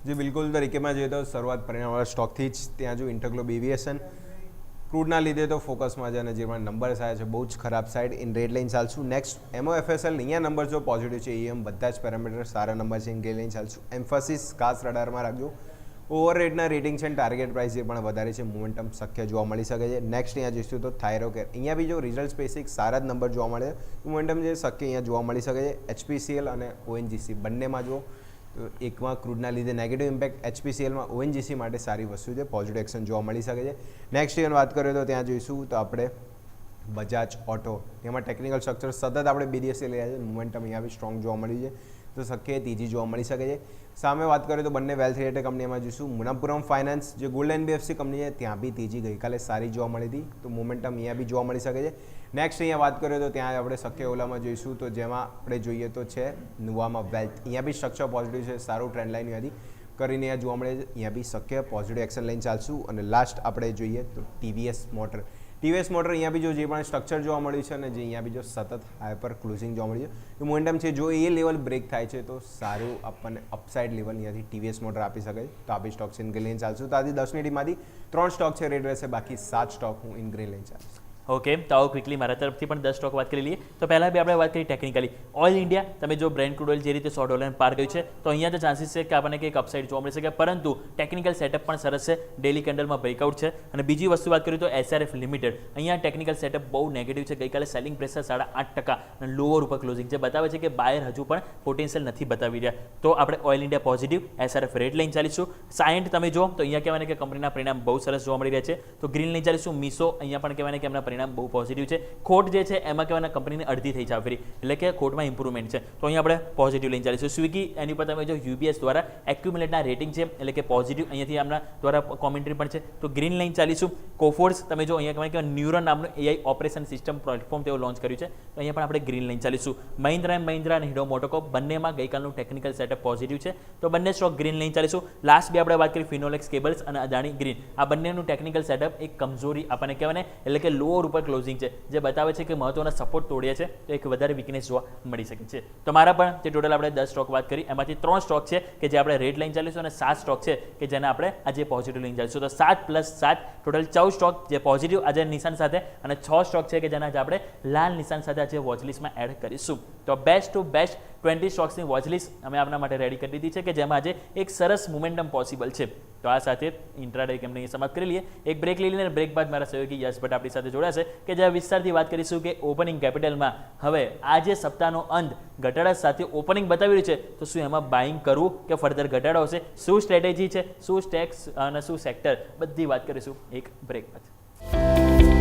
જે બિલકુલ તરીકેમાં જોઈએ તો શરૂઆત પરિણામવાળા સ્ટોકથી જ ત્યાં જો ઇન્ટરગ્લોબ એવિએશન ક્રૂડના લીધે તો ફોકસમાં છે અને જે પણ નંબર્સ આવ્યા છે બહુ જ ખરાબ સાઈડ ઇન રેડ લાઇન ચાલશું. નેક્સ્ટ MOFSL, અહીંયા નંબર જો પોઝિટિવ છે, બધા જ પેરામીટર સારા નંબર છે, ઇન ગ્રે લાઇન ચાલશું. એમ્ફાસિસ ખાસ રડારમાં રાખજો. ઓવર રેટના રેટિંગ છે, ટાર્ગેટ પ્રાઇસ જે પણ વધારે છે, મોમેન્ટમ શક્ય જોવા મળી શકે છે. નેક્સ્ટ અહીંયા જોઈશું તો થાઇરોકેર, અહીંયા બી જો રિઝલ્ટ સ્પેસિફિક સારા જ નંબર જોવા મળે, મોમેન્ટમ જે શક્ય અહીંયા જોવા મળી શકે છે. HPCL અને ONGC બંનેમાં જો એકમાં ક્રૂડના લીધે નેગેટિવ ઇમ્પેક્ટ, HPCLમાં ONGC માટે સારી વસ્તુ છે, પોઝિટિવ એક્શન જોવા મળી શકે છે. નેક્સ્ટ યર વાત કરીએ તો ત્યાં જોઈશું તો આપણે બજાજ ઓટો, એમાં ટેકનિકલ સ્ટ્રક્ચર સતત આપણે 2 દિવસે લઈ આવ્યા છે, મોમેન્ટમ અહીંયા બી સ્ટ્રોંગ જોવા મળી છે, તો શક્ય તેજી જોવા મળી શકે છે. સામે વાત કરીએ તો બંને વેલ્થ રિલેટેડ કંપનીમાં જોઈશું. મણપ્પુરમ ફાઇનાન્સ જે ગોલ્ડ NBFC કંપની છે, ત્યાં બી તેજી ગઈકાલે સારી જોવા મળી હતી, તો મોમેન્ટમ અહીંયા બી જોવા મળી શકે છે. નેક્સ્ટ અહીંયા વાત કરીએ તો ત્યાં આપણે શક્ય ઓલામાં જોઈશું તો જેમાં આપણે જોઈએ તો છે નુવામાં વેલ્થ, અહીંયા બી સ્ટ્રક્ચર પોઝિટિવ છે, સારું ટ્રેન્ડ લાઇન હતી કરીને અહીંયા જોવા મળે છે, અહીંયા બી શક્ય પોઝિટિવ એક્શન લઈને ચાલશું. અને લાસ્ટ આપણે જોઈએ તો TVS મોટર, અહીંયા બી જો જે પણ સ્ટ્રક્ચર જોવા મળ્યું છે અને જે અહીંયા બી જો સતત હાઈ પર ક્લોઝિંગ જોવા મળ્યું છે, તો મોમેન્ટમ છે, જો એ લેવલ બ્રેક થાય છે તો સારું આપણને અપસાઇડ લેવલ અહીંયાથી TVS મોટર આપી શકે, તો આ બી સ્ટોક્સ ઇન ગ્રીન લાઇન ચાલશું. તો આજે 10ની ટીમમાંથી 3 સ્ટોક છે રેડ રહેશે, બાકી 7 સ્ટોક હું ઇન ગ્રીન લાઇન ચાલશે. ઓકે, તો આવો ક્વિકલી મારા તરફથી પણ 10 સ્ટોક વાત કરી લઈએ. તો પહેલાં બી આપણે વાત કરી ટેકનિકલી ઓઇલ ઇન્ડિયા, તમે જો બ્રેન્ટ ક્રૂડ ઓઇલ જે રીતે $100 પાર ગયું છે, તો અહીંયા તો ચાન્સીસ છે કે આપણને કંઈક અપસાઇડ જોવા મળી શકે, પરંતુ ટેકનિકલ સેટઅપ પણ સરસ છે, ડેલી કેન્ડલમાં બ્રેકઆઉટ છે. અને બીજી વસ્તુ વાત કરીએ તો SRF લિમિટેડ, અહીંયા ટેકનિકલ સેટઅપ બહુ નેગેટિવ છે, ગઈકાલે સેલિંગ પ્રેશર 8.5% અને લોઅર ઉપર ક્લોઝિંગ છે, બતાવે છે કે બાયર હજુ પણ પોટેન્શિયલ નથી બતાવી રહ્યા. તો આપણે Oil India positive, SRF red line ચાલીશું. સાયન્ટ તમે જો તો અહીંયા કહેવાય કે કંપનીના પરિણામ બહુ સરસ જોવા મળી રહ્યા છે, તો ગ્રીન લાઇન ચાલીશું. મીસો, અહીંયા પણ કહેવાય કે એમના પરિણામ બહુ પોઝિટિવ છે. ખોટ જે છે એમાં કહેવાના કંપનીની અડધી થઈ છે ફરી, એટલે કે ખોટમાં ઇમ્પ્રુવમેન્ટ છે, તો અહીંયા આપણે પોઝિટિવ લઈને ચાલીશું. સ્વિગી, એની પર તમે જો UBS દ્વારા એક્યુમ્યુલેટના રેટિંગ છે, એટલે કે પોઝિટિવ, અહીંયાથી આમના દ્વારા કોમેન્ટ્રી પણ છે, તો ગ્રીન લાઇન ચાલીશું. કોફોર્સ, તમે જો અહીંયા કહેવાય કે ન્યુરોન નામનું AI ઓપરેશન સિસ્ટમ પ્લેટફોર્મ તેઓ લોન્ચ કર્યું છે, તો અહીંયા પણ આપણે ગ્રીન લાઇન ચાલીશું. મહિન્દ્રા અને હિડો મોટોકોપ બંનેમાં ગઈકાલનું ટેકનિકલ સેટઅપ પોઝિટિવ છે, તો બંને સ્ટોક ગ્રીન લાઇન ચાલીશું. લાસ્ટ બી આપણે વાત કરી ફિનોલેક્સ કેબલ્સ અને અદાણી ગ્રીન, આ બંનેનું ટેકનિકલ સેટઅપ એક કમજોરી આપણને કહેવાય ને, એટલે કે લોઅર ઉપર ક્લોઝિંગ છે, જે બતાવે છે કે મહત્વના સપોર્ટ તોડ્યા છે, તો એક વધારે વીકનેસ જોવા મળી શકે છે. તો મારા પણ જે ટોટલ આપણે 10 સ્ટોક વાત કરી, એમાંથી 3 સ્ટોક છે કે જે આપણે રેડ લાઇન ચાલીશું અને 7 સ્ટોક છે કે જેને આપણે આજે પોઝિટિવ લઈને ચાલીશું. તો 7 + 7 ટોટલ 14 સ્ટોક જે પોઝિટિવ આજે નિશાન સાથે, અને 6 સ્ટોક છે કે જેના આજે આપણે લાલ નિશાન સાથે આજે વોચલિસ્ટમાં એડ કરીશું. તો બેસ્ટ ટુ બેસ્ટ 20 સ્ટોક્સની વોચલિસ્ટ અમે આપણા માટે રેડી કરી દીધી છે, કે જેમાં આજે એક સરસ મોમેન્ટમ પોસિબલ છે. તો આ સાથે ઇન્ટ્રાડે કેમને સમાપ્ત કરી લઈએ. એક બ્રેક લઈ લઈને બ્રેક બાદ મારા સહયોગી યશ ભટ્ટ આપણી સાથે જોડાશે, કે જ્યાં વિસ્તારથી વાત કરીશું કે ઓપનિંગ કેપિટલમાં હવે આજે સપ્તાહનો અંત ઘટાડા સાથે ઓપનિંગ બતાવી રહ્યું છે, તો શું એમાં બાઇંગ કરવું કે ફર્ધર ઘટાડો હશે, શું સ્ટ્રેટેજી છે, શું સ્ટેક્સ અને શું સેક્ટર, બધી વાત કરીશું એક બ્રેક બાદ.